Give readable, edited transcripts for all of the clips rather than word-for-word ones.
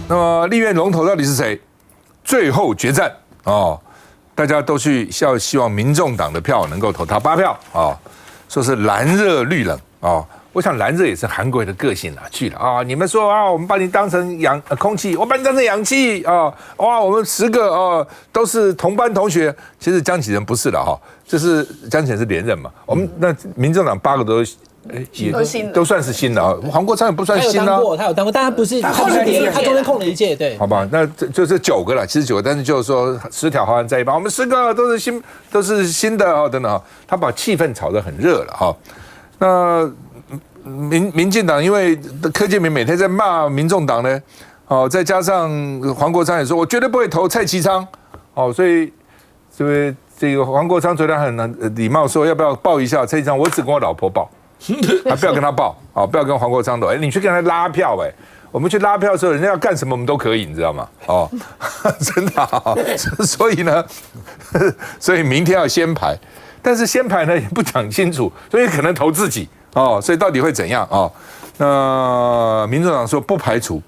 那么立院龙头到底是谁？最后决战哦，大家都希望民众党的票能够投他8票啊，说是蓝热绿冷啊。我想蓝热也是韩国瑜的个性去了啊！你们说啊，我们把你当成空气，我把你当成氧气啊！哇，我们10个都是同班同学。其实江启臣不是的哈，就是江启臣是连任嘛。我们那民众党8个都算是新的啊。黄国昌也不算新的，他有当过，但他不是，他中间空了一届，对。好吧，那就是9个了，其实9个，但是就是说10条好汉在一帮，我们10个都是新的啊，等等啊，他把气氛炒得很热了哈。那民进党因为柯建铭每天在骂民众党呢，再加上黄国昌也说我绝对不会投蔡其昌，所以这个黄国昌昨天很礼貌说要不要抱一下蔡其昌，我只跟我老婆抱，还不要跟他抱，不要跟黄国昌抱，你去跟他拉票我们去拉票的时候，人家要干什么我们都可以，你知道吗？真的所以呢，所以明天要先排，但是先排呢也不讲清楚，所以可能投自己。所以到底会怎样那民众党说不排除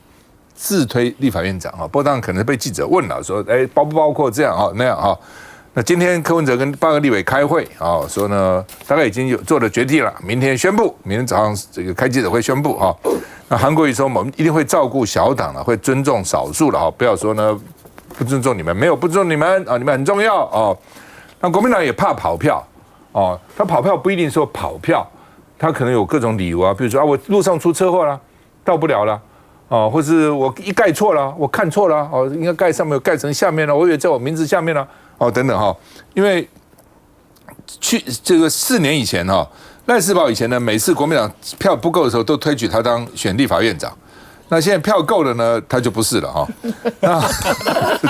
自推立法院长不过当然可能被记者问了，说包不包括这样那样那今天柯文哲跟8个立委开会说呢，大概已经有做了决定了，明天宣布，明天早上这个开记者会宣布那韩国瑜说我们一定会照顾小党了，会尊重少数了不要说呢不尊重你们，没有不尊重你们你们很重要那国民党也怕跑票他跑票不一定说跑票。他可能有各种理由比如说我路上出车祸了，到不了了或是我一盖错了，我看错了应该盖上面，盖成下面了，我以为在我名字下面了等等因为这个4年以前赖士葆以前呢，每次国民党票不够的时候，都推举他当选立法院长。那现在票够了呢，他就不是了那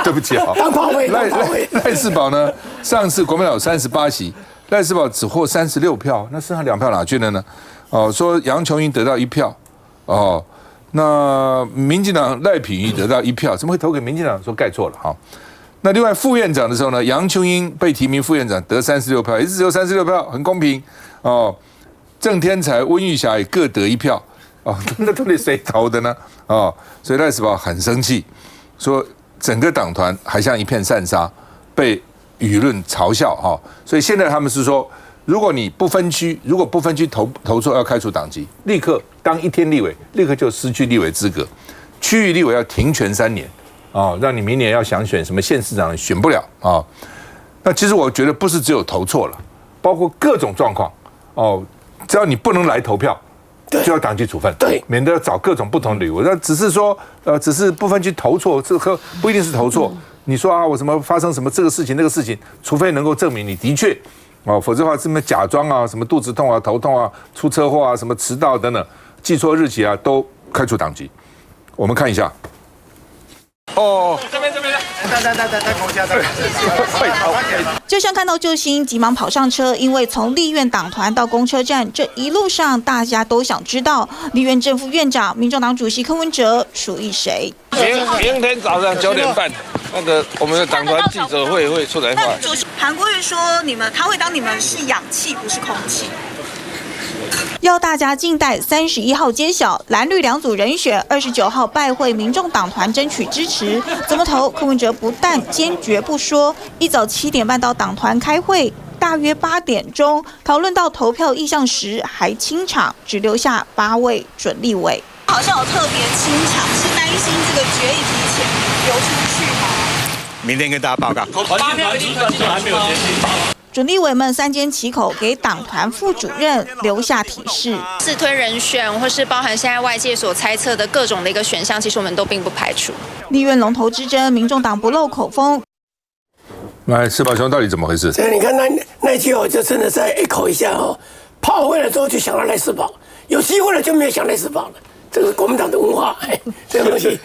对不起赖士葆呢，上次国民党有38席。赖士葆只获36票，那剩下2票哪去了呢？说杨琼英得到1票，那民进党赖品妤得到1票，怎么会投给民进党？说盖错了那另外副院长的时候呢，杨琼英被提名副院长得36票，也是只有36票，很公平郑天才、温玉霞也各得1票那到底谁投的呢？所以赖士葆很生气，说整个党团还像一片散沙，被舆论嘲笑所以现在他们是说，如果不分区投错要开除党籍，立刻当1天立委，立刻就失去立委资格，区域立委要停权3年让你明年要想选什么县市长选不了那其实我觉得不是只有投错了，包括各种状况只要你不能来投票，就要党纪处分，对，免得要找各种不同的理由。那只是说只是不分区投错，这不一定是投错。你说我什么发生什么这个事情那个事情，除非能够证明你的确否则的话这么假装什么肚子痛头痛出车祸什么迟到等等，记错日期都开除党籍。我们看一下。这边，在公家，就像看到救星，急忙跑上车，因为从立院党团到公车站，这一路上大家都想知道立院正副院长、民众党主席柯文哲属于谁。明天早上9点半，我们的党团记者会出来发。韩国瑜说他会当你们是氧气，不是空气。要大家静待31号揭晓蓝绿2组人选，29号拜会民众党团争取支持。怎么投？柯文哲不但坚决不说，一早7点半到党团开会，大约8点钟讨论到投票意向时，还清场，只留下8位准立委。好像有特别清场，是担心这个决议提前流出去吗？明天跟大家报告。8票计算还没有结束。准立委们3缄其口，给党团副主任留下提示：自推人选，或是包含现在外界所猜测的各种的一个选项，其实我们都并不排除。立院龙头之争，民众党不漏口风。来，士葆兄到底怎么回事？所以你看那句就真的再echo一下炮灰了之后就想到赖士葆，有机会了就没有想赖士葆了。这个是国民党的文化，这个东西，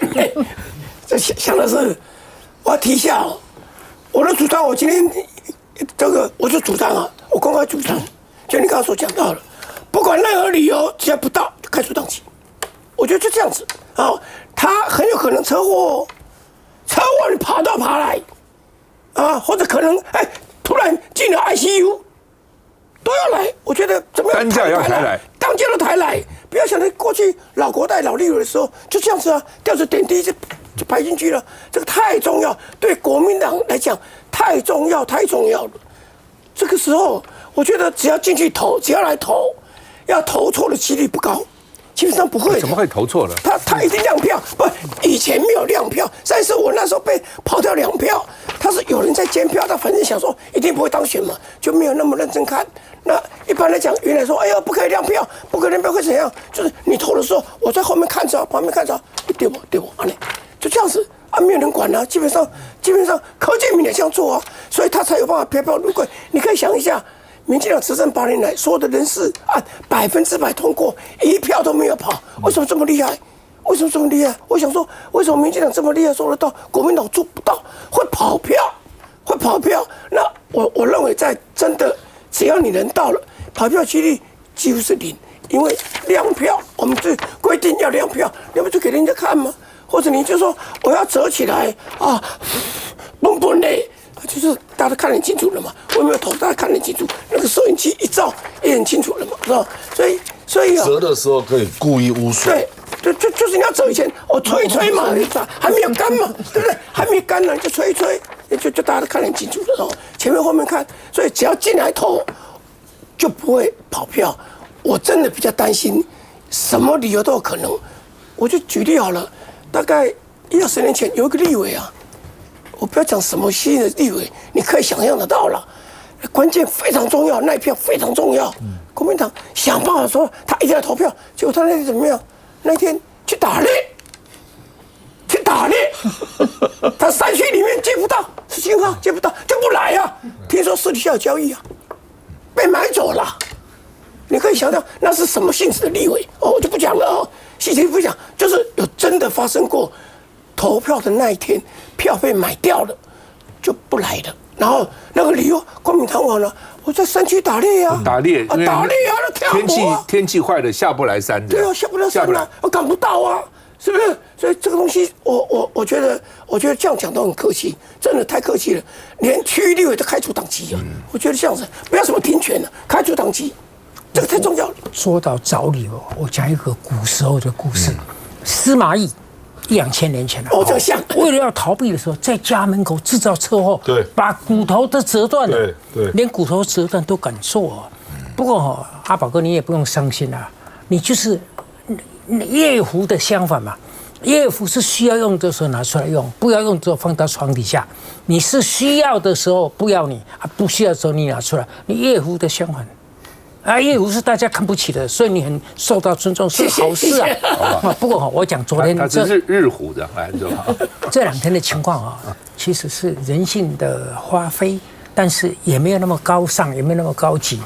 这想的是，我要提一下我的主张，我今天。我就主张我公开主张，就你刚刚所讲到了，不管任何理由，只要不到就开除党籍。我觉得就这样子他很有可能车祸你爬来或者可能突然进了 ICU 都要来。我觉得怎么样？担架要抬来，当家都抬来，不要想着过去老国代老立委的时候就这样子吊着点滴就就排进去了。这个太重要，对国民党来讲太重要了。这个时候，我觉得只要进去投，只要来投，要投错的几率不高。基本上不会，怎么会投错了？他一定亮票，不，以前没有亮票，但是我那时候被跑掉2票，他是有人在监票，他反正想说一定不会当选嘛，就没有那么认真看。那一般来讲，原来说，哎呀，不可以亮票，不可以亮票会怎样？就是你投的时候，我在后面看着，旁边看着，对不，就这样子啊，没有人管啊。基本上，柯建铭也这样做啊，所以他才有办法飘飘入柜。你可以想一下。民进党执政8年来，所有的人事按100%通过，1票都没有跑，为什么这么厉害？为什么这么厉害？我想说，为什么民进党这么厉害做得到，国民党做不到？会跑票。那我认为，在真的只要你人到了，跑票几率几乎是0，因为亮票，我们就规定要亮票，要不就给人家看吗？或者你就说我要折起来啊，蹦嘞。就是大家都看得很清楚了嘛，我有没有投，大家看得很清楚，那个收音机一照也很清楚了嘛，是吧？所以折的时候可以故意污水。对，就是你要折以前，我吹一吹嘛，还没有干嘛，对不对？还没干呢，就吹一吹，就大家都看得很清楚了哦。前面后面看，所以只要进来投，就不会跑票。我真的比较担心，什么理由都有可能。我就举例好了，大概10年前有一个立委啊。我不要讲什么新的立委，你可以想象得到了。关键非常重要，那一票非常重要。国民党想办法说他一定要投票，结果他那天怎么样？那天去打猎，他3区里面接不到，10号接不到就不来啊。听说私底下有交易啊，被买走了。你可以想象那是什么性质的立委哦，我就不讲了哦，细节不讲，就是有真的发生过。投票的那一天，票被买掉了，就不来了。然后那个理由冠冕堂皇了，我在山区打猎啊，打猎啊，那跳啊，天气坏了下不来山的。对啊，下不了山啊，我赶不到啊，是不是？所以这个东西，我觉得这样讲都很客气，真的太客气了。连区域立委都开除党籍啊，我觉得这样子不要什么停权了，开除党籍，这个太重要了。说到找理由，我讲一个古时候的故事，司马懿。2000年前了，这个像为了要逃避的时候，在家门口制造车祸，对，把骨头都折断了，对，连骨头折断都敢做。不过阿宝哥你也不用伤心啊，你就是夜壶的相反嘛，夜壶是需要用的时候拿出来用，不要用的时候放到床底下。你是需要的时候不要你，不需要的时候你拿出来，你夜壶的相反。夜壶是大家看不起的，所以你很受到尊重是好事啊。不过我讲昨天他是日虎的，这2天的情况啊，其实是人性的发挥，但是也没有那么高尚，也没有那么高级。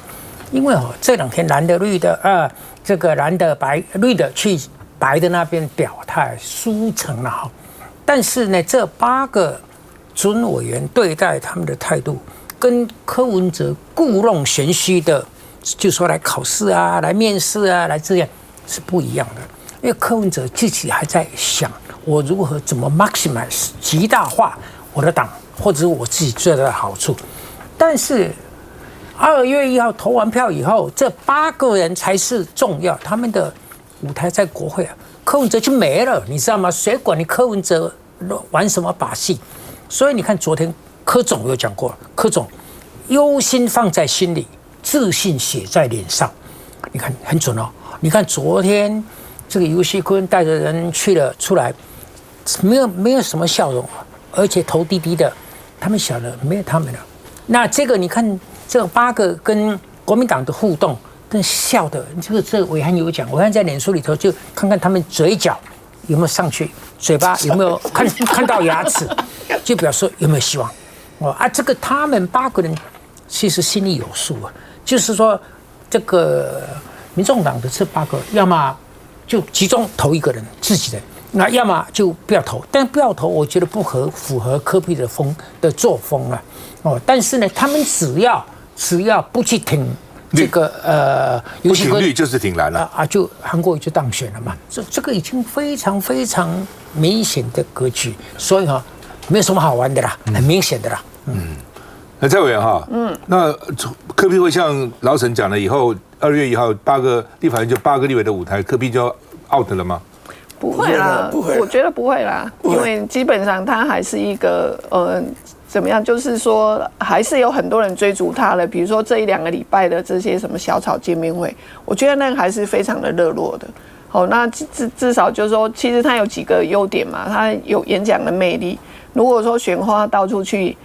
因为这2天蓝的绿的这个蓝的白绿的去白的那边表态输成了哈，但是呢，这8个准委员对待他们的态度，跟柯文哲故弄玄虚的。就说来考试啊，来面试啊，来这样是不一样的。因为柯文哲自己还在想，我如何怎么 maximize 极大化我的党，或者是我自己最大的好处。但是2月1号投完票以后，这8个人才是重要，他们的舞台在国会啊，柯文哲就没了，你知道吗？谁管你柯文哲玩什么把戏？所以你看，昨天柯总有讲过，柯总忧心放在心里。自信写在脸上，你看很准哦。你看昨天这个游锡堃带着人出来，没有什么笑容，而且头低低的，他们晓得没有他们了。那这个你看这8个跟国民党的互动，跟笑的，这暐瀚有讲，暐瀚在脸书里头就看看他们嘴角有没有上去，嘴巴有没有看到牙齿，就表示有没有希望这个他们8个人其实心里有数啊。就是说，这个民众党的这8个，要么就集中投一个人自己人，那要么就不要投。但不要投，我觉得不符合柯 P 的作风啊。但是呢，他们只要不去挺这个不挺绿就是挺蓝了就韩国瑜就当选了嘛。这个已经非常非常明显的格局，所以没有什么好玩的啦，很明显的啦。那蔡委员那柯 P 会像老沈讲了以后，2月1号8个立法院就8个立委的舞台，柯 P 就 out 了吗？不会啦，不会，我觉得不会啦，因为基本上他还是一个怎么样？就是说，还是有很多人追逐他的。比如说这1-2个礼拜的这些什么小草见面会，我觉得那个还是非常的热络的。好，那至少就是说，其实他有几个优点嘛，他有演讲的魅力。如果说选花到处去，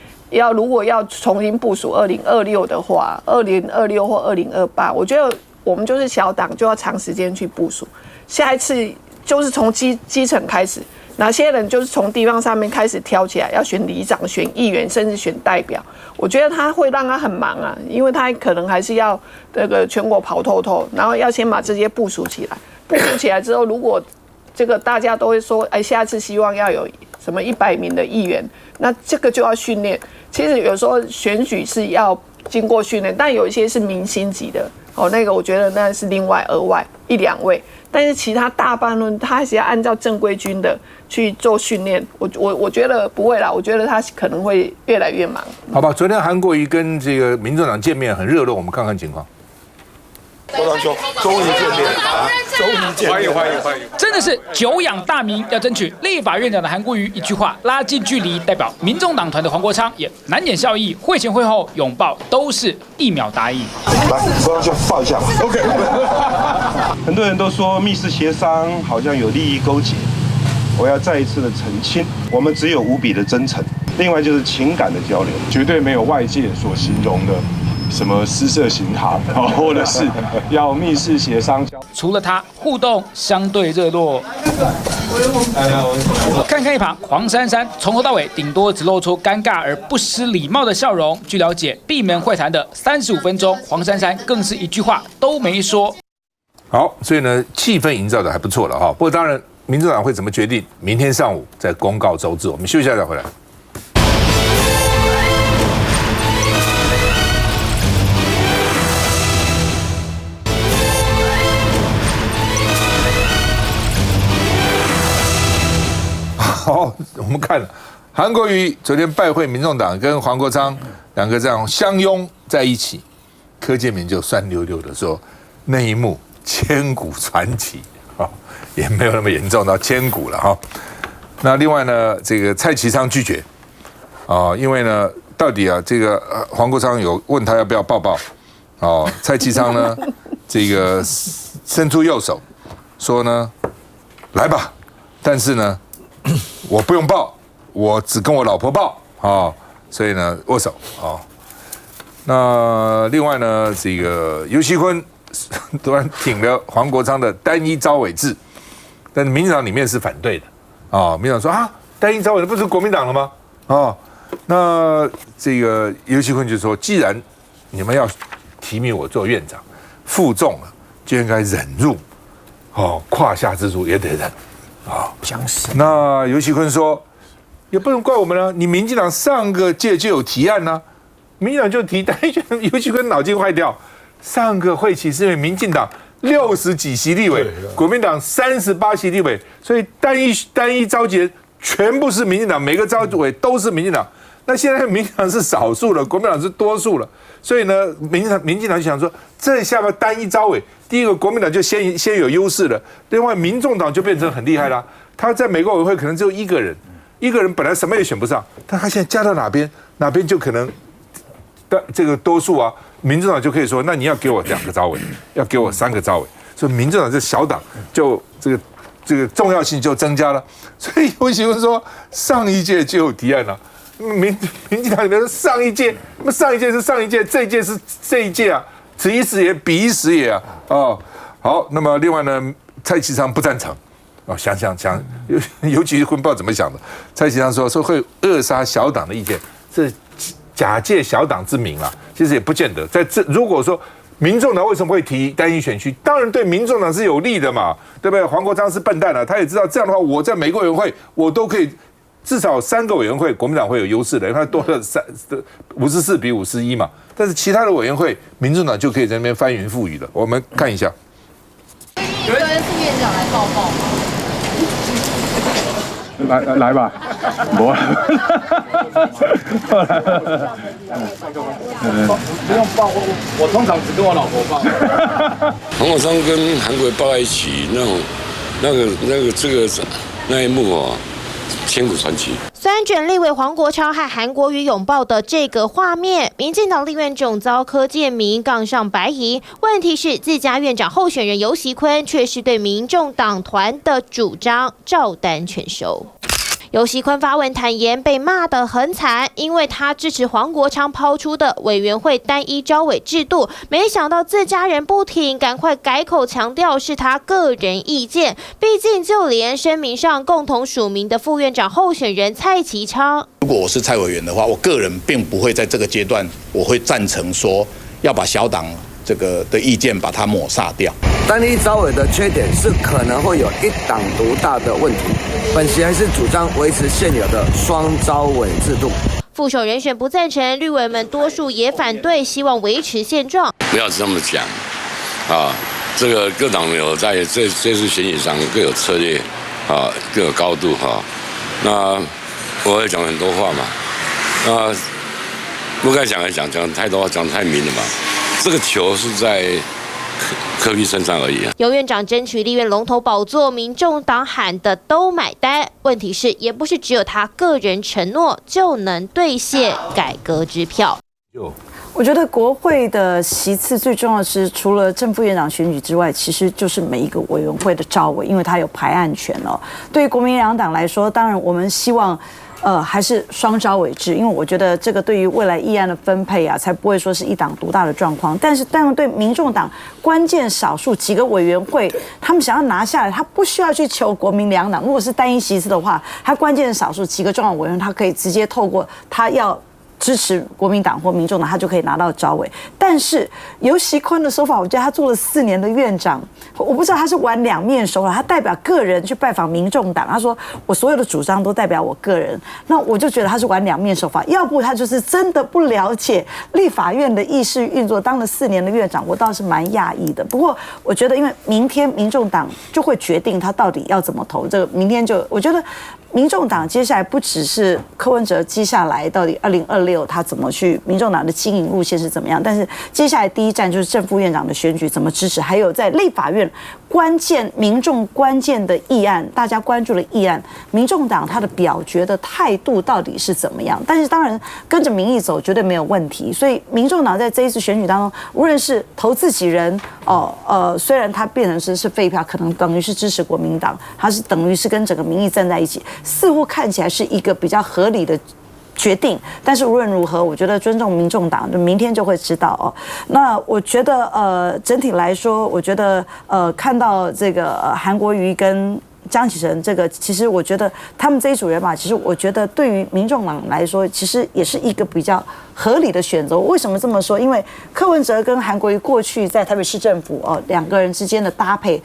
如果要重新部署2026的话，2026或2028，我觉得我们就是小党就要长时间去部署。下一次就是从基层开始。哪些人就是从地方上面开始挑起来，要选里长、选议员，甚至选代表。我觉得他会让他很忙啊，因为他可能还是要这个全国跑透透，然后要先把这些部署起来。部署起来之后，如果这个大家都会说，哎，下次希望要有什么100名的议员，那这个就要训练。其实有时候选举是要经过训练，但有一些是明星级的，那个我觉得那是另外额外1-2位。但是其他大半论，他还是要按照正规军的去做训练。我觉得不会啦，我觉得他可能会越来越忙。好吧，昨天韩国瑜跟这个民众党见面很热络，我们看看情况。国堂兄，终于见面啊！终于见面，欢迎！真的是久仰大名，要争取立法院长的韩国瑜一句话拉近距离，代表民众党团的黄国昌也难掩笑意，会前会后拥抱都是1秒答应。来，国堂兄抱一下吧。OK。很多人都说密室协商好像有利益勾结，我要再一次的澄清，我们只有无比的真诚，另外就是情感的交流，绝对没有外界所形容的什么私设行堂，或者是要密室协商。除了他，互动相对热络。看看一旁黄珊珊，从头到尾顶多只露出尴尬而不失礼貌的笑容。据了解，闭门会谈的35分钟，黄珊珊更是一句话都没说。好，所以呢，气氛营造的还不错了哈。不过当然，民主党会怎么决定，明天上午再公告周知。我们休息一下再回来。好，我们看韩国瑜昨天拜会民众党，跟黄国昌2个这样相拥在一起，柯建铭就酸溜溜的说，那一幕千古传奇啊，也没有那么严重到千古了哈。那另外呢，这个蔡其昌拒绝啊，因为呢，到底啊，这个黄国昌有问他要不要抱抱哦，蔡其昌呢，这个伸出右手说呢，来吧，但是呢，我不用抱，我只跟我老婆抱啊，所以呢，握手啊。那另外呢，这个游锡堃突然挺了黄国昌的单一招委制，但是民进党里面是反对的啊。民进党说啊，单一招委不是国民党了吗？啊，那这个游锡堃就说，既然你们要提名我做院长，负重了就应该忍辱，哦，胯下之辱也得忍啊。想死。那游锡堃说，也不能怪我们啊，你民进党上个届就有提案啊，民进党就提单一选，游锡堃脑筋坏掉。上个会期是因为民进党60几席立委，国民党38席立委，所以单一召集人全部是民进党，每个召委都是民进党。那现在民进党是少数了，国民党是多数了，所以呢，民进党就想说，这下边单一召委，第一个国民党就先有优势了，另外民众党就变成很厉害啦。他在每个委员会可能只有1个人，一个人本来什么也选不上，但他现在加到哪边就可能这个多数啊。民众党就可以说，那你要给我2个召委，要给我3个召委，所以民众党这小党就这个重要性就增加了。所以游锡堃说，上一届就有提案了，民进党里面说上一届是上一届，这一届是这一届啊，此一时也，彼一时也啊。哦，好，那么另外呢，蔡其昌不赞成。哦，想，游锡堃不知道怎么想的。蔡其昌说会扼杀小党的意见，是假借小党之名啊，其实也不见得。如果说民众党为什么会提单一选区，当然对民众党是有利的嘛，对不对？黄国昌是笨蛋啊，他也知道这样的话，我在每个委员会我都可以至少3个委员会，国民党会有优势的，因为它多了54比51嘛。但是其他的委员会，民众党就可以在那边翻云覆雨了。我们看一下，有人副院长来抱抱吗？来吧，不用抱，我通常只跟我老婆抱。黄国昌跟韩国瑜抱在一起，那种那一幕哦，千古传奇。酸卷立委黄国昌和韩国瑜拥抱的这个画面，民进党立院总遭柯建铭杠上白银。问题是自家院长候选人游锡堃却是对民众党团的主张照单全收。游锡堃发文坦言被骂得很惨，因为他支持黄国昌抛出的委员会单一召委制度，没想到自家人不挺，赶快改口强调是他个人意见。毕竟就连声明上共同署名的副院长候选人蔡其昌，如果我是蔡委员的话，我个人并不会在这个阶段，我会赞成说要把小党这个的意见把它抹杀掉。单一召委的缺点是可能会有一党独大的问题，本席还是主张维持现有的双召委制度。副手人选不赞成，绿委们多数也反对，希望维持现状。不要这么讲啊！这个各党有在这次选举上各有策略啊，各有高度哈。那我会讲很多话嘛，那不该讲的讲太多话，讲太明了嘛。这个球是在柯 P 身上而已。游院长争取立院龙头宝座，民众党喊的都买单。问题是，也不是只有他个人承诺就能兑现改革支票。我觉得国会的席次最重要的是，除了正副院长选举之外，其实就是每一个委员会的召委，因为它有排案权哦。对于国民两党来说，当然我们希望。还是双召委制，因为我觉得这个对于未来议案的分配啊，才不会说是一党独大的状况。但是，对民众党关键少数几个委员会，他们想要拿下来，他不需要去求国民两党。如果是单一席次的话，他关键少数几个重要委员，他可以直接透过他要支持国民党或民众党，他就可以拿到召委。但是游锡堃的说法，我觉得他做了4年的院长，我不知道他是玩两面手法，他代表个人去拜访民众党，他说我所有的主张都代表我个人，那我就觉得他是玩两面手法，要不他就是真的不了解立法院的议事运作，当了4年的院长，我倒是蛮讶异的。不过我觉得，因为明天民众党就会决定他到底要怎么投，这个明天就我觉得。民众党接下来不只是柯文哲接下来到底2026他怎么去，民众党的经营路线是怎么样，但是接下来第一站就是正副院长的选举怎么支持，还有在立法院关键民众关键的议案，大家关注的议案，民众党他的表决的态度到底是怎么样？但是当然跟着民意走绝对没有问题，所以民众党在这一次选举当中，无论是投自己人虽然他变成是废票，可能等于是支持国民党，他是等于是跟整个民意站在一起。似乎看起来是一个比较合理的决定，但是无论如何，我觉得尊重民众党，明天就会知道哦。那我觉得整体来说，我觉得看到这个韩国瑜跟江启臣这个，其实我觉得他们这一组人马，其实我觉得对于民众党来说，其实也是一个比较合理的选择。为什么这么说？因为柯文哲跟韩国瑜过去在台北市政府两个人之间的搭配。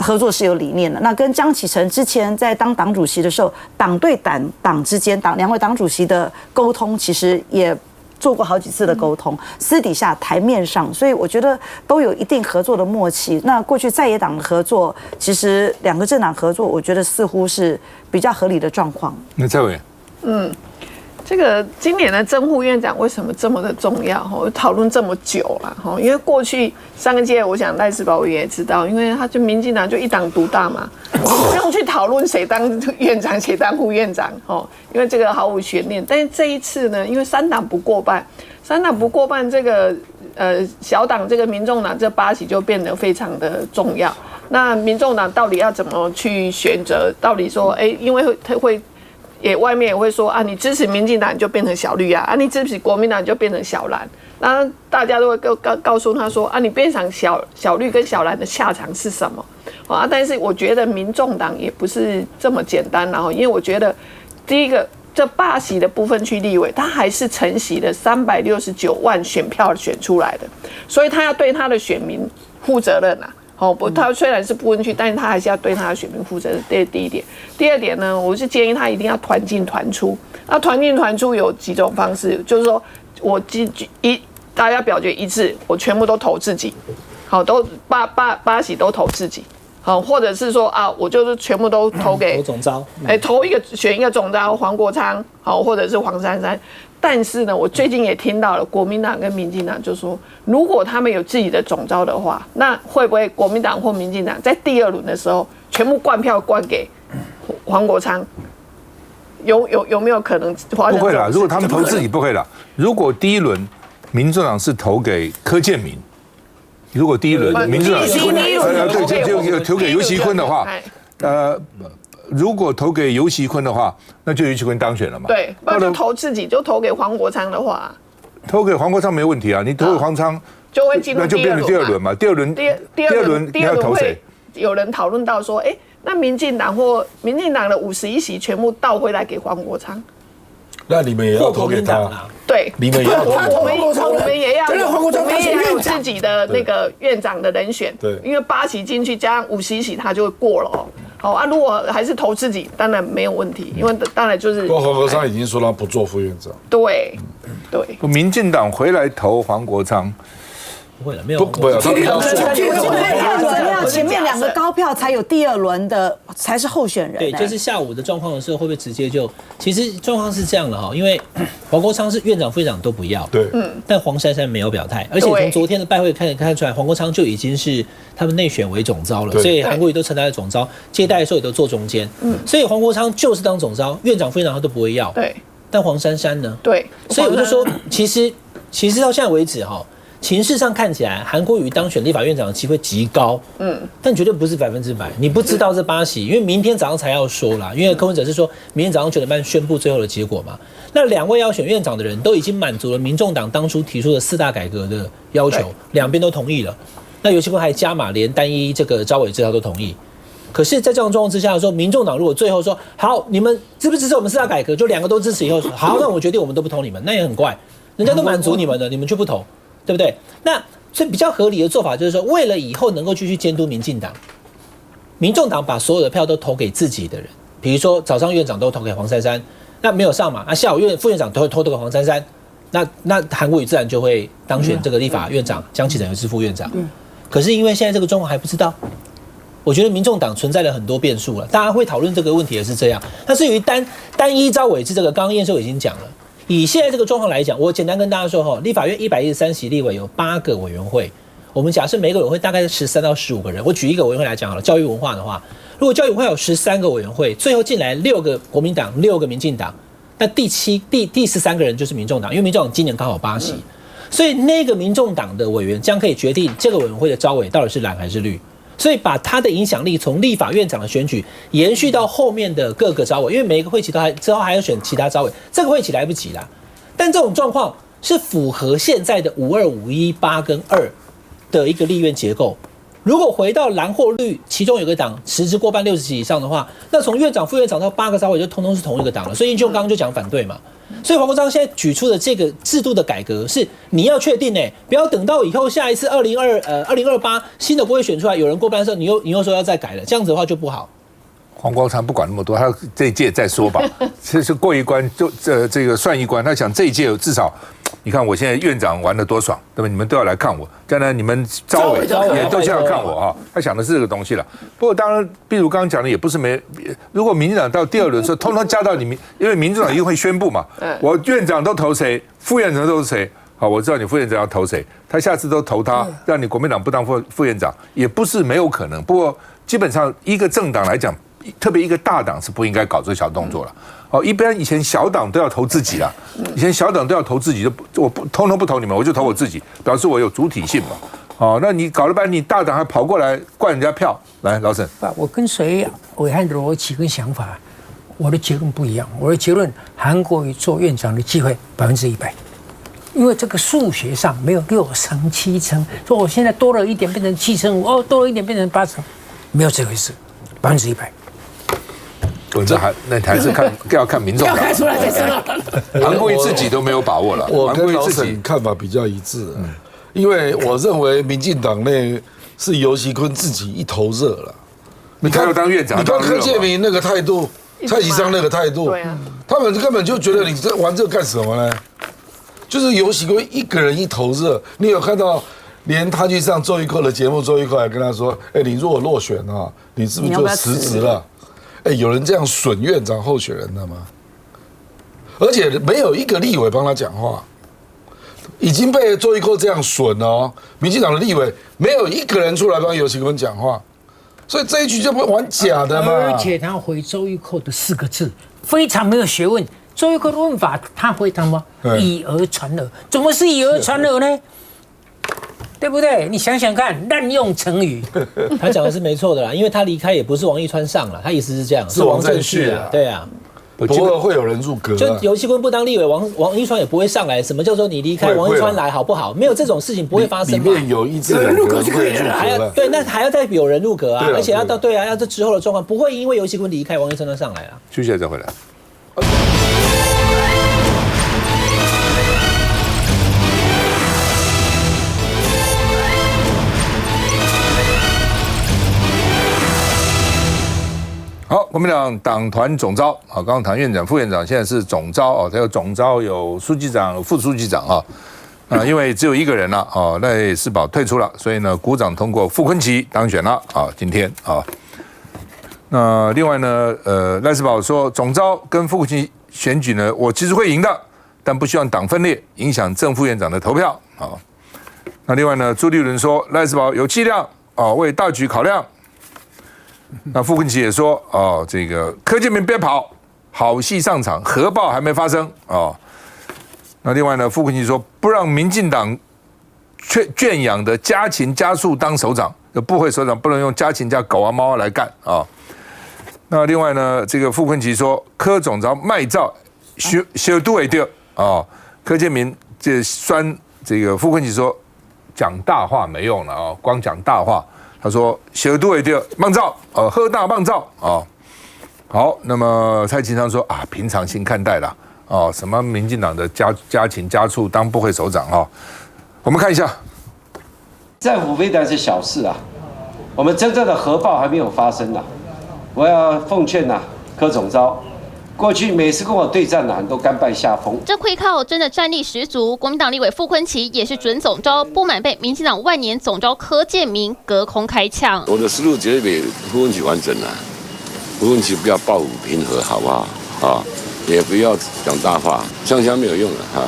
合作是有理念的。那跟江启臣之前在当党主席的时候，党对党之间，两位党主席的沟通，其实也做过好几次的沟通，私底下台面上，所以我觉得都有一定合作的默契。那过去在野党的合作，其实2个政党合作，我觉得似乎是比较合理的状况。那蔡委员，这个今年的正副院长为什么这么的重要？讨论这么久了，因为过去上一届，我想赖士葆委员也知道，因为他就民进党就一党独大嘛，不用去讨论谁当院长谁当副院长，因为这个毫无悬念。但是这一次呢，因为3党不过半，这个小党这个民众党这8席就变得非常的重要。那民众党到底要怎么去选择？到底说，因为他会。外面也会说啊，你支持民进党你就变成小绿啊，你支持国民党你就变成小蓝，然后大家都会告诉他说啊，你变成小绿跟小蓝的下场是什么啊？但是我觉得民众党也不是这么简单，然后因为我觉得第一个这8席的部分区立委，他还是承袭了369万选票选出来的，所以他要对他的选民负责任啊。他虽然是不分区，但是他还是要对他的选民负责，这是第一点。第二点呢，我是建议他一定要团进团出。那团进团出有几种方式，就是说我大家表决一致，我全部都投自己，都8席都投自己，好，或者是说啊，我就是全部都投给总召，选一个总召黄国昌，好，或者是黄珊珊。但是呢，我最近也听到了国民党跟民进党就说，如果他们有自己的总召的话，那会不会国民党或民进党在第2轮的时候全部灌票灌给黄国昌？有没有可能？不会啦，如果他们投自己不会啦。如果第1轮民众党是投给柯建铭，如果第1轮民众党对就投给游锡堃的话，如果投给游锡堃的话，那就游锡堃当选了嘛。对，那就投自己，就投给黄国昌的话，投给黄国昌没问题啊。你投给黄昌就会进入那就变成第2轮嘛。第二轮你要投谁？有人讨论到说，那民进党的51席全部倒回来给黄国昌，那你们也要投给他。对，你们也要投给他。我们也要有自己的那个院长的人选。对，因为8席进去加上51席，他就会过了。好啊，如果还是投自己，当然没有问题，因为当然就是。不过黄国昌已经说他不做副院长。对。民进党回来投黄国昌。不会了，没有。不要，他比较怎样？前面2个高票才有第2轮的，才是候选人。对，就是下午的状况的时候，会不会直接就？其实状况是这样的哈，因为黄国昌是院长、副院长都不要，对，但黄珊珊没有表态，而且从昨天的拜会看出来，黄国昌就已经是他们内选为总召了，所以韩国瑜都称他为总召，接待的时候也都坐中间，所以黄国昌就是当总召，院长、副院长他都不会要，对，但黄珊珊呢？对，所以我就说，其实到现在为止哈。情势上看起来，韩国瑜当选立法院长的机会极高，但绝对不是100%。你不知道这8席，因为明天早上才要说啦。因为柯文哲是说明天早上9点半宣布最后的结果嘛。那2位要选院长的人都已经满足了民众党当初提出的4大改革的要求，两边都同意了。那游锡堃还加码，连单一这个召委制他都同意。可是，在这种状况之下的时候，民众党如果最后说好，你们支不支持我们4大改革，就2个都支持以后，好，那我决定我们都不投你们，那也很怪，人家都满足你们的，你们却不投。对不对？那所以比较合理的做法就是说，为了以后能够继续监督民进党，民众党把所有的票都投给自己的人，比如说早上院长都投给黄珊珊，那没有上嘛，下午副院长都会投给黄珊珊，那韩国瑜自然就会当选这个立法院长，江启臣是副院长。可是因为现在这个状况还不知道，我觉得民众党存在了很多变数了，大家会讨论这个问题也是这样。那至于单一召委制这个，刚刚燕秀已经讲了。以现在这个状况来讲，我简单跟大家说哈，立法院113席立委有8个委员会，我们假设每个委员会大概是13到15个人。我举一个委员会来讲好了，教育文化的话，如果教育文化有13个委员会，最后进来6个国民党，6个民进党，那第13个人就是民众党，因为民众党今年刚好8席，所以那个民众党的委员将可以决定这个委员会的召委到底是蓝还是绿。所以把他的影响力从立法院长的选举延续到后面的各个召委，因为每一个会期之后还要选其他召委，这个会期来不及啦。但这种状况是符合现在的52、51、8跟2的一个立院结构。如果回到蓝或绿，其中有个党实质过半60席以上的话，那从院长、副院长到8个召委就通通是同一个党了。所以就刚刚就讲反对嘛。所以黄国昌现在举出的这个制度的改革是你要确定不要等到以后下一次2028新的国会选出来有人过半的时候，你又说要再改了，这样子的话就不好。黄国昌不管那么多，他这一届再说吧，其实过一关就这个算一关。他想这一届至少，你看我现在院长玩得多爽，对吧？你们都要来看我，将来你们召委也都要看我哈。他想的是这个东西了。不过当然，比如刚刚讲的也不是没，如果民进党到第2轮的时候，通通加到你们，因为民进党一定会宣布嘛，我院长都投谁，副院长都是谁。好，我知道你副院长要投谁，他下次都投他，让你国民党不当副院长，也不是没有可能。不过基本上一个政党来讲，特别一个大党是不应该搞这个小动作了。哦，一般以前小党都要投自己啦，以前小党都要投自己，我不通通不投你们，我就投我自己，表示我有主体性嘛。哦，那你搞了半天，你大党还跑过来灌人家票，来，老沈，我跟随暐瀚的逻辑跟想法，我的结论不一样。我的结论，韩国瑜做院长的机会100%，因为这个数学上没有6成7成，说我现在多了一点变成7成5，哦，多了一点变成8成，没有这回事，100%。那还是要看民众党，韩国瑜自己都没有把握了。我跟老沈看法比较一致，因为我认为民进党内是游锡堃自己一头热了。你看要当院长，你看柯建铭那个态度，蔡其昌那个态度，他们根本就觉得你玩这干什么呢？就是游锡堃一个人一头热。你有看到连他去上周一蔻的节目，周一蔻还跟他说：“哎，你如果落选啊，你是不是就辞职了？”哎，有人这样损院长候选人的吗？而且没有一个立委帮他讲话，已经被周一蔻这样损了哦。民进党的立委没有一个人出来帮游锡堃讲话，所以这一局就不玩假的嘛。而且他回周一蔻的4个字非常没有学问。周一蔻的问法，他回答吗？以讹传讹，怎么是以讹传讹呢？对不对？你想想看，滥用成语。他讲的是没错的啦，因为他离开也不是王一川上了，他意思是这样，是王正旭啊，对啊。不会会有人入阁，就游锡堃不当立委，王一川也不会上来。什么叫做你离开王一川来好不好？没有这种事情不会发生。里面有1至2个就可以入阁了，对，那还要再有人入阁啊，而且要到对啊，要这之后的状况不会因为游锡堃离开，王一川就上来了。休息再回来。好，国民党党团总召啊，刚刚唐院长、副院长现在是总召哦，他有总召，有书记长、有副书记长啊，因为只有1个人了哦，赖士葆退出了，所以呢，股长通过傅崐萁当选了啊，今天啊，那另外呢，赖士葆说总召跟傅崐萁选举呢，我其实会赢的，但不希望党分裂影响正副院长的投票啊。那另外呢，朱立伦说赖士葆有气量啊，为大局考量。那傅崐萁也说哦，这个柯建铭别跑，好戏上场，核爆还没发生哦。那另外呢，傅崐萁说不让民进党圈养的家禽家畜当首长，部会首长不能用家禽加狗啊猫啊来干啊。那另外呢，这个傅崐萁说柯总召卖照修都会掉啊，柯建铭这酸这个傅崐萁说讲大话没用了啊，光讲大话。他说：“小度也掉棒照，喝大棒照啊。”好，那么蔡其昌说啊，平常心看待啦，哦，什么民进党的家禽家畜当部会首长啊？我们看一下，在乎非但是小事啊，我们真正的核爆还没有发生呢。我要奉劝呐，柯总召。过去每次跟我对战的都甘拜下风，这会靠真的战力十足。国民党立委傅崐萁也是准总召，不满被民进党万年总召柯建铭隔空开枪。我的思路绝对比傅崐萁完整啊，傅崐萁不要抱武平和，好不好？啊，也不要讲大话，枪没有用了啊。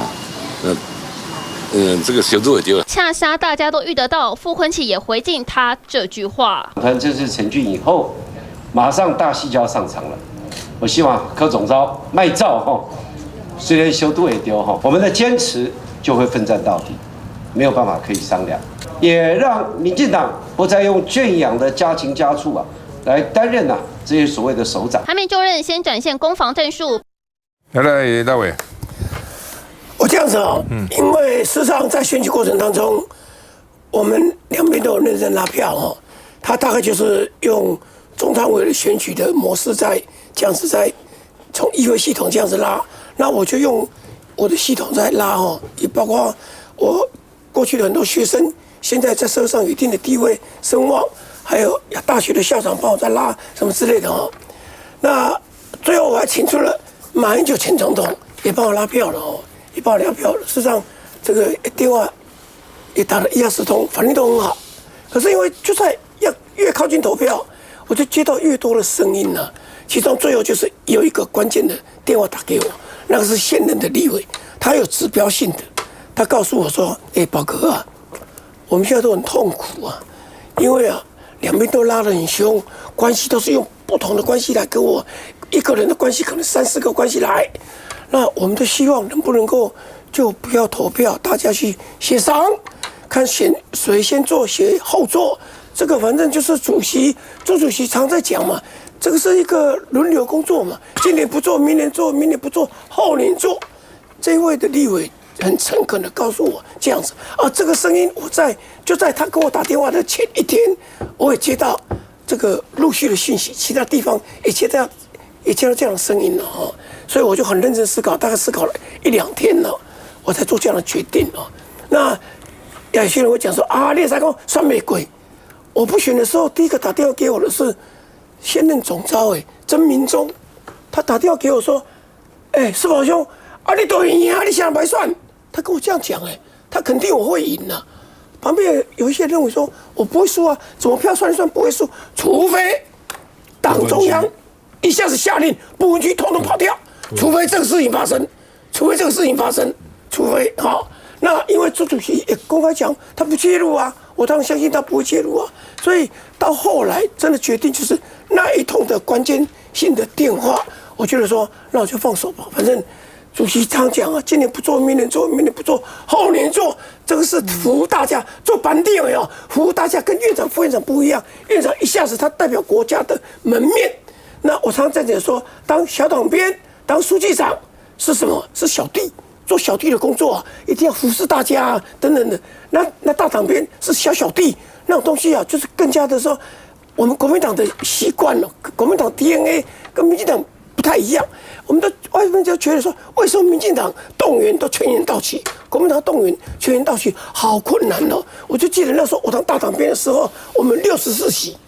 这个小度也丢了。恰恰大家都遇得到，傅崐萁也回敬他这句话。看这次成军以后，马上大戏就要上场了。我希望柯总召卖照哈，虽然修度也丢哈，我们的坚持就会奋战到底，没有办法可以商量，也让民进党不再用圈养的家禽家畜啊来担任这些所谓的首长。还没就任，先展现攻防战术。来，大伟，我这样子因为事实上在选举过程当中，我们两边都有认真拉票他大概就是用中常委的选举的模式在。这样子在从议会系统这样子拉，那我就用我的系统在拉也包括我过去的很多学生，现在在社会上有一定的地位声望，还有大学的校长帮我在拉什么之类的那最后我还请出了马英九前总统也帮我拉票了也帮我拉票了。事实上这个电话也打了120通，反应都很好。可是因为就在越靠近投票，我就接到越多的声音了。其中最后就是有一个关键的电话打给我，那个是现任的立委，他有指标性的，他告诉我说：“宝哥啊，我们现在都很痛苦啊，因为两边都拉得很凶，关系都是用不同的关系来跟我，一个人的关系可能3、4个关系来，那我们都希望能不能够就不要投票，大家去协商，看谁先做谁后做，这个反正就是周主席常在讲嘛。”这个是一个轮流工作嘛，今年不做，明年做，明年不做，后年做。这位的立委很诚恳的告诉我这样子这个声音就在他跟我打电话的前1天，我也接到这个陆续的讯息，其他地方也接到这样的声音了所以我就很认真思考，大概思考了1、2天了，我才做这样的决定那有些人会讲说列三公算玫瑰，我不选的时候，第一个打电话给我的是。现任总召曾明忠，他打电话给我说：“士葆兄，你都赢你想白算？”他跟我这样讲他肯定我会赢旁边有一些认为说我不会输啊，怎么票算一算不会输？除非党中央一下子下令不分区统统跑掉，除非这个事情发生，除非好。那因为朱主席也公开讲他不介入啊，我当然相信他不会介入啊，所以到后来真的决定就是那一通的关键性的电话，我觉得说那我就放手吧，反正主席常讲啊，今年不做，明年做，明年不做，后年做，这个是服务大家，做班地有没有？服务大家跟院长、副院长不一样，院长一下子他代表国家的门面，那我常常在讲说，当小党编、当书记长是什么？是小弟。做小弟的工作啊，一定要服侍大家啊，等等的。那大党编是小弟那种东西啊，就是更加的说，我们国民党的习惯了，国民党 DNA 跟民进党不太一样。我们的外面就觉得说，为什么民进党动员都全员到齐，国民党动员全员到齐，好困难哦。我就记得那时候我当大党编的时候，我们64席，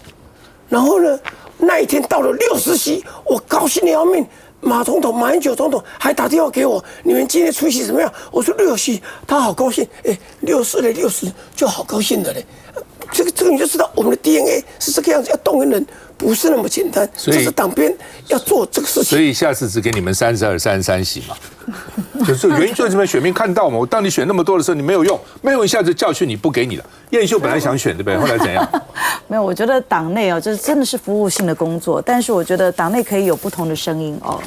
然后呢，那一天到了60席，我高兴的要命。马英九总统还打电话给我，你们今天出席怎么样？我说60席，他好高兴，哎，64嘞，60就好高兴的嘞。这个你就知道我们的 DNA 是这个样子，要动员人不是那么简单，这是党编要做这个事情。所以下次只给你们32、33席嘛，就是原因就是这边选民看到嘛，我当你选那么多的时候，你没有用，没有一下子教训你不给你了。燕秀本来想选对不对？后来怎样？没有，我觉得党内哦，这真的是服务性的工作，但是我觉得党内可以有不同的声音哦。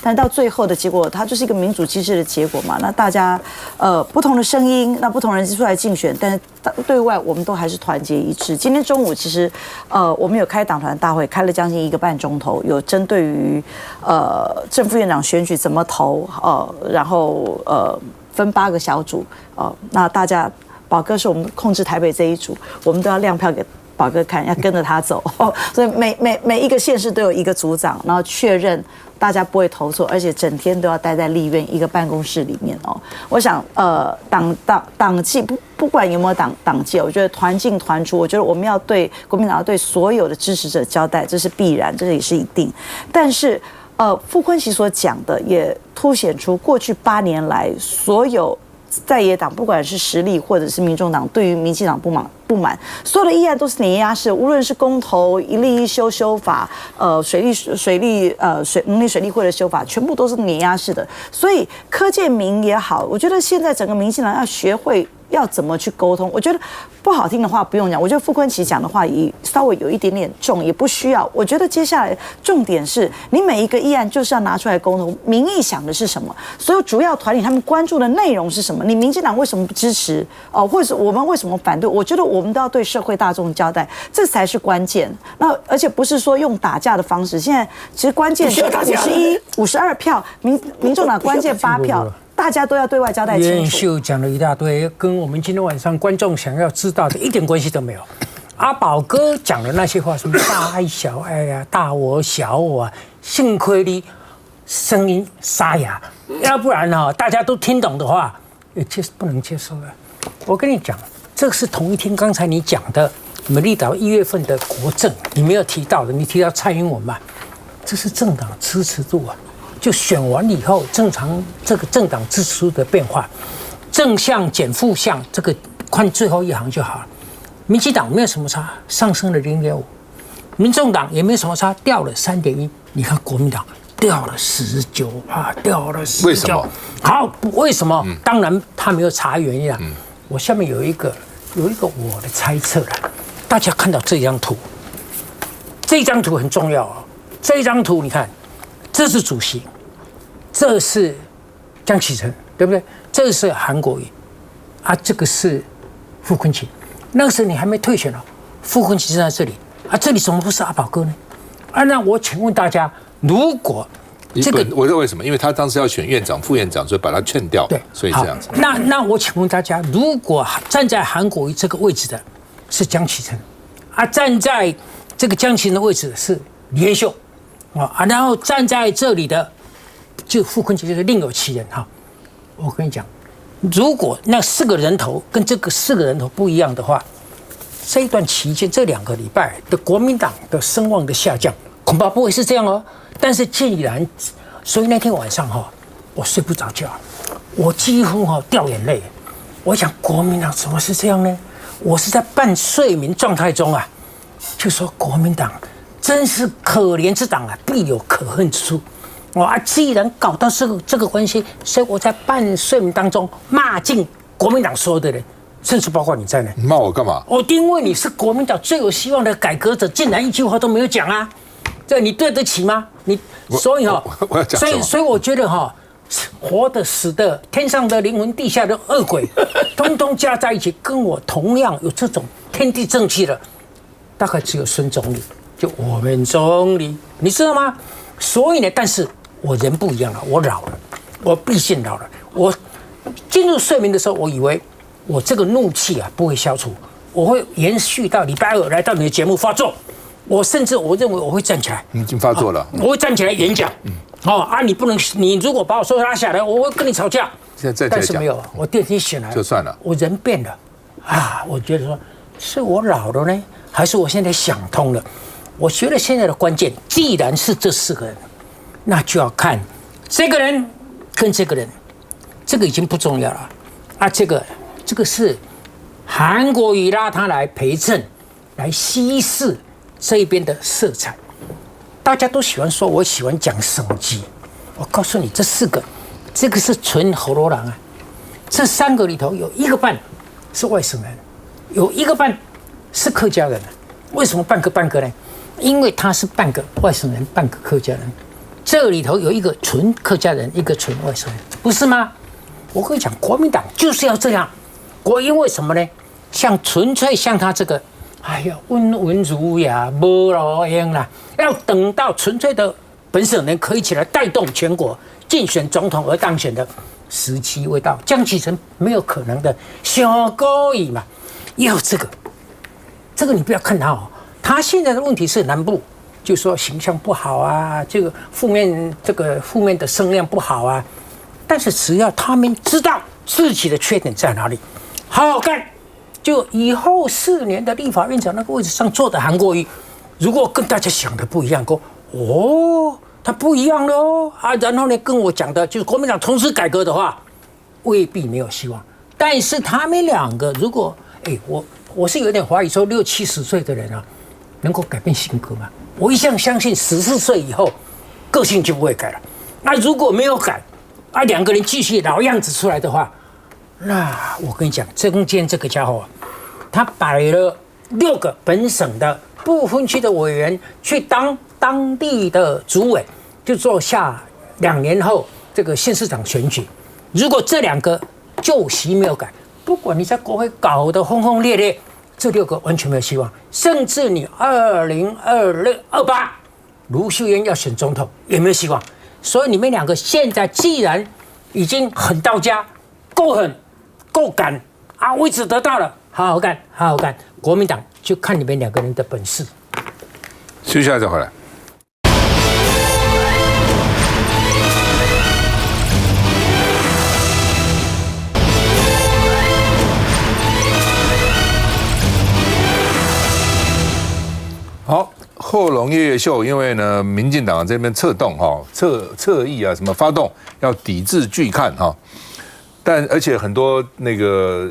但到最后的结果，它就是一个民主机制的结果嘛。那大家不同的声音，那不同人出来竞选，但是对外我们都还是团结一致。今天中午其实我们有开党团大会，开了将近1个半钟头，有针对于正副院长选举怎么投然后分8个小组那大家宝哥是我们控制台北这一组，我们都要亮票给宝哥看，要跟着他走所以每一个县市都有一个组长，然后确认大家不会投错，而且整天都要待在立院一个办公室里面哦。我想党纪不管有没有党纪，我觉得团进团出，我觉得我们要对国民党要对所有的支持者交代，这是必然，这也是一定。但是傅昆萁所讲的也凸显出过去8年来所有在野党，不管是时力或者是民众党，对于民进党不满，所有的议案都是碾压式，无论是公投、一例一修法，能力水利会的修法，全部都是碾压式的。所以柯建铭也好，我觉得现在整个民进党要学会要怎么去沟通。我觉得不好听的话不用讲，我觉得傅昆萁讲的话也稍微有一点点重，也不需要。我觉得接下来重点是你每一个议案就是要拿出来沟通，民意想的是什么，所有主要团体他们关注的内容是什么，你民进党为什么不支持或者我们为什么反对？我觉得我们都要对社会大众交代，这才是关键。那而且不是说用打架的方式，现在其实关键是52票，民众党关键8票。大家都要对外交代清楚。燕秀讲了一大堆，跟我们今天晚上观众想要知道的一点关系都没有。阿宝哥讲的那些话，什么大爱小爱啊，大我小我啊，幸亏你声音沙哑，要不然大家都听懂的话，不能接受了。我跟你讲，这个是同一天刚才你讲的美丽岛1月份的国政，你没有提到的，你提到蔡英文嘛，这是政党支持度啊。就选完以后，正常这个政党支持度的变化，正向减负向，这个看最后一行就好了。民进党没有什么差，上升了0.5；民众党也没有什么差，掉了3.1。你看国民党掉了19%，掉了19%。为什么？好，为什么？当然他没有查原因啊。我下面有一个我的猜测啦。大家看到这张图，这张图很重要啊。这张图你看。这是主席，这是江启臣，对不对？这是韩国瑜，这个是傅昆萁。那个时候你还没退选了，傅昆萁是在这里，这里怎么不是阿宝哥呢？那我请问大家，如果这个，我说为什么？因为他当时要选院长、副院长，所以把他劝掉，对，所以这样子。那我请问大家，如果站在韩国瑜这个位置的是江启臣，站在这个江启臣的位置是李彦秀。然后站在这里的就傅昆萁就是另有其人哈。我跟你讲，如果那4个人头跟这个4个人头不一样的话，这一段期间这2个礼拜的国民党的声望的下降，恐怕不会是这样哦。但是既然，所以那天晚上我睡不着觉，我几乎掉眼泪。我想国民党怎么是这样呢？我是在半睡眠状态中啊，就说国民党真是可怜之党啊，必有可恨之处。既然搞到这个关系，所以我在半睡眠当中骂尽国民党所有的人，甚至包括你在内。你骂我干嘛？因为你是国民党最有希望的改革者，竟然一句话都没有讲啊！这你对得起吗？所以我要讲什么？所以我觉得活的、死的、天上的灵魂、地下的恶鬼，通通加在一起，跟我同样有这种天地正气的，大概只有孙总理，就我们总理，你知道吗？所以呢，但是我人不一样了，我老了，我毕竟老了。我进入睡眠的时候，我以为我这个怒气啊不会消除，我会延续到礼拜二来到你的节目发作。我甚至我认为我会站起来，你已经发作了，我会站起来演讲。你不能，你如果把我手拉下来，我会跟你吵架。现在但是没有，我第二天醒来就算了，我人变了我觉得说是我老了呢，还是我现在想通了？我觉得现在的关键，既然是这4个人，那就要看这个人跟这个人，这个已经不重要了这个是韩国瑜拉他来陪衬，来稀释这一边的色彩。大家都喜欢说，我喜欢讲省级。我告诉你，这4个，这个是纯喉咙狼这3个里头有1个半是外省人，有1个半是客家人。为什么半个呢？因为他是半个外省人，半个客家人。这里头有1个纯客家人，1个纯外省人，不是吗？我跟你讲，国民党就是要这样。因为什么呢？纯粹像他这个。温文儒雅，没路用啦。要等到纯粹的本省人可以起来带动全国竞选总统而当选的时期未到，江启臣没有可能的，小高椅嘛。要这个你不要看他他现在的问题是南部，就说形象不好啊，这个负面的声量不好啊。但是只要他们知道自己的缺点在哪里，好好干。就以后4年的立法院长那个位置上坐的韩国瑜，如果跟大家想的不一样，他不一样了然后呢，跟我讲的就是国民党同时改革的话，未必没有希望。但是他们2个，如果我是有点怀疑说60、70岁的人能够改变性格吗？我一向相信14岁以后个性就不会改了。那如果没有改2个人继续老样子出来的话，那我跟你讲，中间这个家伙，他摆了6个本省的不分区的委员去当当地的主委，就做下2年后这个县市长选举。如果这2个旧习没有改，不管你在国会搞得轰轰烈烈，这6个完全没有希望。甚至你2028卢秀燕要选总统也没有希望。所以你们2个现在既然已经很到家，够狠。够敢位置得到了，好好干，好好干。国民党就看你们2个人的本事。休息一下再回来。好，后龙夜夜秀，因为呢，民进党这边策动侧翼什么发动，要抵制拒看而且很多这个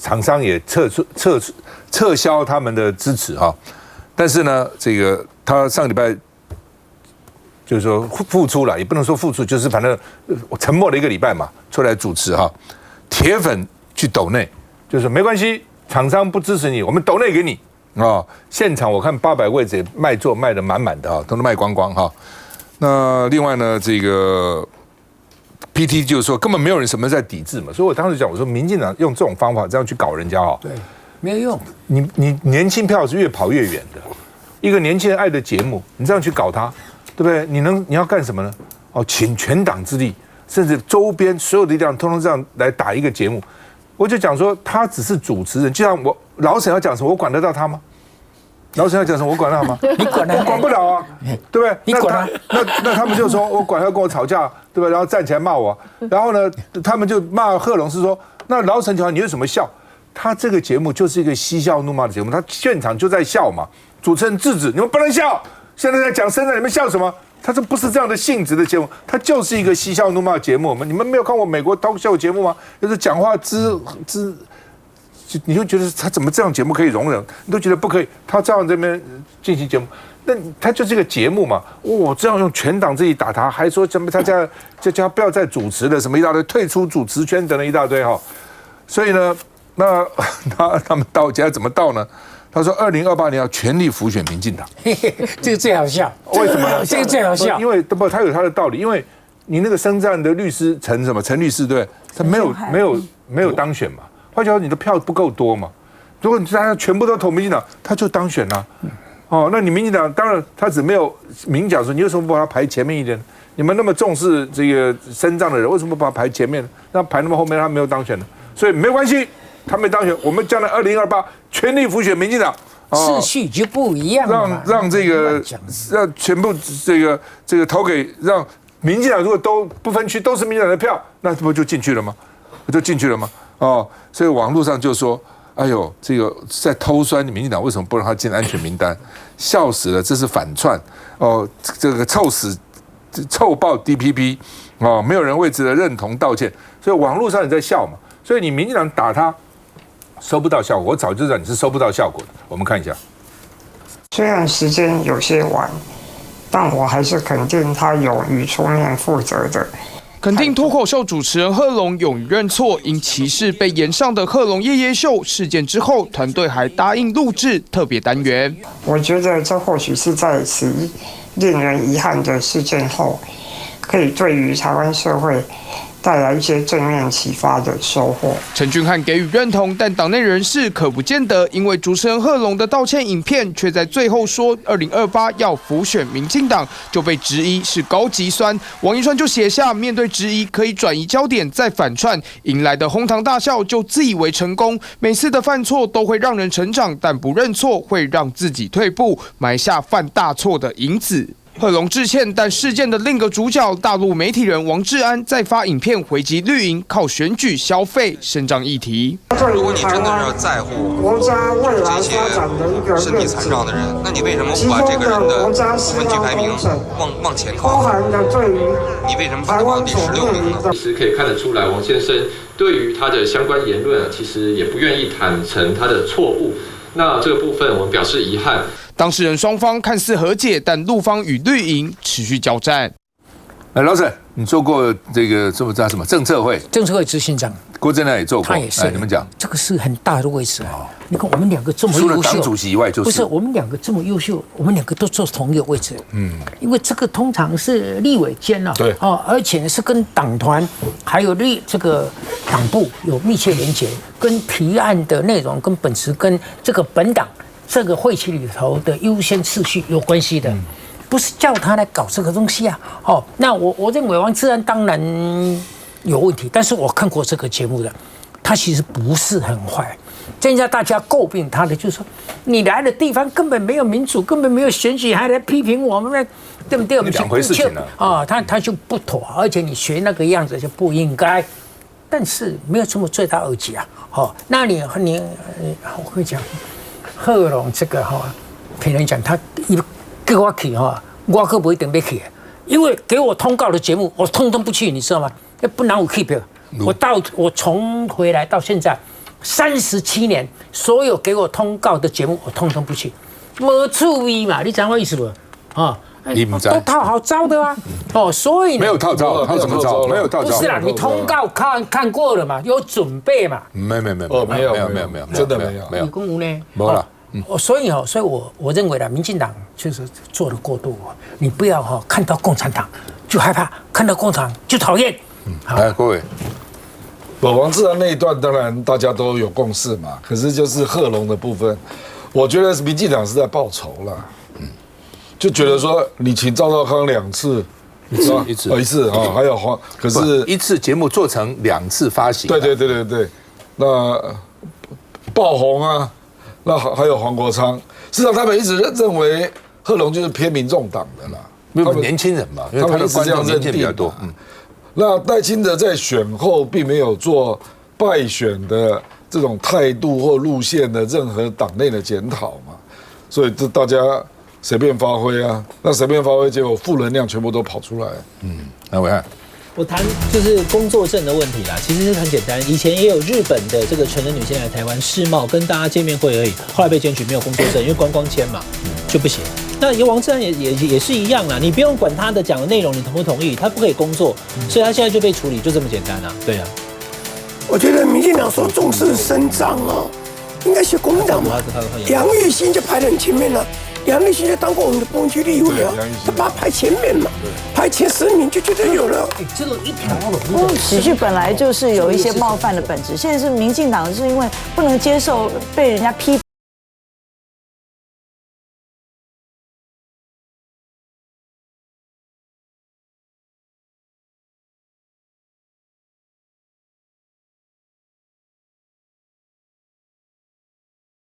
厂商也撤销他们的支持但是呢，他上礼拜就是说付出了，也不能说付出，就是反正沉默了1个礼拜嘛，出来主持铁粉去抖内，就是没关系，厂商不支持你，我们抖内给你现场我看800位置也卖得满满的都卖光光那另外呢，PT 就是说根本没有人什么在抵制嘛，所以我当时讲，我说民进党用这种方法这样去搞人家对，没有用。你年轻票是越跑越远的，一个年轻人爱的节目，你这样去搞他，对不对？你要干什么呢？请全党之力，甚至周边所有的力量，通通这样来打一个节目。我就讲说，他只是主持人，就像老沈要讲什么，我管得到他吗？老沈要讲什么，我管得到吗？你管得到？管不了对不对？你管那他们就说我管他跟我吵架，对吧？然后站起来骂我，然后呢，他们就骂贺龙是说，那老沈讲你为什么笑？他这个节目就是一个嬉笑怒骂的节目，他现场就在笑嘛。主持人制止你们不能笑，现在在讲生日，你们笑什么？他这不是这样的性质的节目，他就是一个嬉笑怒骂的节目。你们没有看过美国talk show节目吗？就是讲话你就觉得他怎么这样节目可以容忍？你都觉得不可以，他这样这边进行节目，那他就是个节目嘛。这样用全党自己打他，还说什么他叫他不要再主持了，什么一大堆，退出主持圈等了一大堆哈。所以呢，那他们到家怎么到呢？他说2028年要全力辅选民进党，这个最好笑。为什么呢？这个最好笑，因为他有他的道理，因为你那个深战的律师陈律师对不对？他没有当选嘛。换句话说，你的票不够多嘛？如果你大家全部都投民进党，他就当选了。那你民进党当然他只没有明讲说，你为什么不把他排前面一点？你们那么重视这个身障的人，为什么不把他排前面？那排那么后面，他没有当选了，所以没关系，他没当选，我们将来2028全力辅选民进党。次序就不一样了，让这个让全部这个投给让民进党，如果都不分区都是民进党的票，那不就进去了吗？所以网络上就说，哎呦，这个在偷酸民进党为什么不让他进安全名单？笑死了，这是反串这个臭爆 DPP 没有人为此的认同道歉，所以网络上你在笑嘛，所以你民进党打他收不到效果，我早就知道你是收不到效果的。我们看一下，虽然时间有些晚，但我还是肯定他勇于出面负责的。肯定脱口秀主持人贺龙勇于认错，因歧视被延上的贺龙夜夜秀事件之后，团队还答应录制特别单元。我觉得这或许是在此令人遗憾的事件后，可以对于台湾社会带来一些正面启发的收获。陈俊翰给予认同，但党内人士可不见得，因为主持人贺龙的道歉影片却在最后说2028要辅选民进党，就被质疑是高级酸。王一川就写下面对质疑可以转移焦点再反串，迎来的哄堂大笑就自以为成功。每次的犯错都会让人成长，但不认错会让自己退步，埋下犯大错的引子。贺龙致歉，但事件的另一个主角大陆媒体人王志安再发影片回击绿营靠选举消费伸张议题。如果你真的是在乎这些身体残障的人，那你为什么不把这个人的分区排名往前靠？你为什么把它往第16名呢？其实可以看得出来，王先生对于他的相关言论其实也不愿意坦诚他的错误。那这个部分我们表示遗憾。当事人双方看似和解，但陆方与绿营持续交战。老沈，你做过这个叫什么政策会？政策会执行长郭正亮也做过，他也是。你们讲，这个是很大的位置啊！你看我们两个这么优秀，除了党主席以外，就是不是我们两个这么优秀，我们两个都坐同一个位置。因为这个通常是立委间啊，对而且是跟党团还有这个党部有密切连结，跟提案的内容跟本质跟这个本党这个会期里头的优先次序有关系的。不是叫他来搞这个东西啊！那我认为王志安当然有问题，但是我看过这个节目的，他其实不是很坏。现在大家诟病他的就是说，你来的地方根本没有民主，根本没有选举，还来批评我们，对不对？我们两回事情啊！他就不妥，而且你学那个样子就不应该。但是没有这么罪大恶极啊！那你我会讲贺龙这个别人讲他给我去我可不一定要去，因为给我通告的节目我通通不去，你知道吗？不然我去不了。我从回来到现在37年，所有给我通告的节目我通通不去，没趣味嘛，你知道我意思不？都套好招的啊！所以没有套招，他怎么招？没有套招，不是啦，你通告看过了嘛，有准备嘛？没有，真的没有。你公务呢？没了。所以我认为呢，民进党就是做的过度，你不要看到共产党就害怕，看到共产党就讨厌。来，各位，王志安那一段当然大家都有共识嘛，可是就是贺龙的部分，我觉得民进党是在报仇了，就觉得说你请赵少康2次。一次还有可是一次节目做成2次发行。对，那爆红啊。那还有黄国昌，事实上他们一直认为贺龙就是偏民众党的啦，他们年轻人嘛，因为他们这样认定比较多。那赖清德在选后并没有做败选的这种态度或路线的任何党内的检讨嘛，所以这大家随便发挥啊，那随便发挥，结果负能量全部都跑出来。那我看我谈就是工作证的问题啦，其实很简单。以前也有日本的这个成人女性来台湾世贸跟大家见面会而已，后来被检举没有工作证，因为观光签嘛就不行。那王志安也是一样啦，你不用管他的讲的内容，你同不同意，他不可以工作，所以他现在就被处理，就这么简单啊。对啊。我觉得民进党说重视生长哦，应该是国民党嘛。杨玉兴就排得很前面了。杨立新就当过我们的部分区立委啊，他把他排前面嘛，排前10名就觉得有了。这个一条龙。喜剧本来就是有一些冒犯的本质，现在是民进党是因为不能接受被人家批